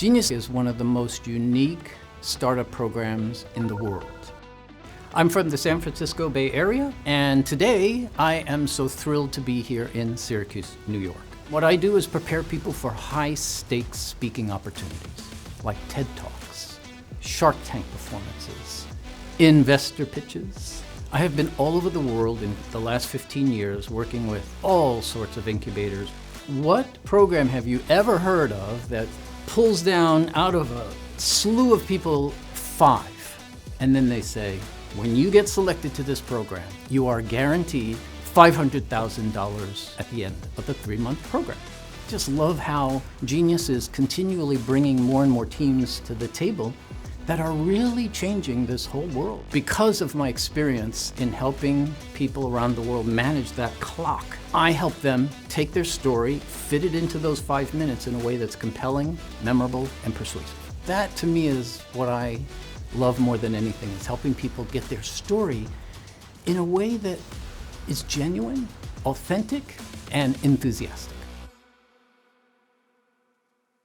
Genius is one of the most unique startup programs in the world. I'm from the San Francisco Bay Area, and today I am so thrilled to be here in Syracuse, New York. What I do is prepare people for high-stakes speaking opportunities, like TED Talks, Shark Tank performances, investor pitches. I have been all over the world in the last 15 years working with all sorts of incubators. What program have you ever heard of that pulls down out of a slew of people 5, and then they say, when you get selected to this program, you are guaranteed $500,000 at the end of the 3-month program. Just love how Genius is continually bringing more and more teams to the table that are really changing this whole world. Because of my experience in helping people around the world manage that clock, I help them take their story, fit it into those 5 minutes in a way that's compelling, memorable, and persuasive. That to me is what I love more than anything, is helping people get their story in a way that is genuine, authentic, and enthusiastic.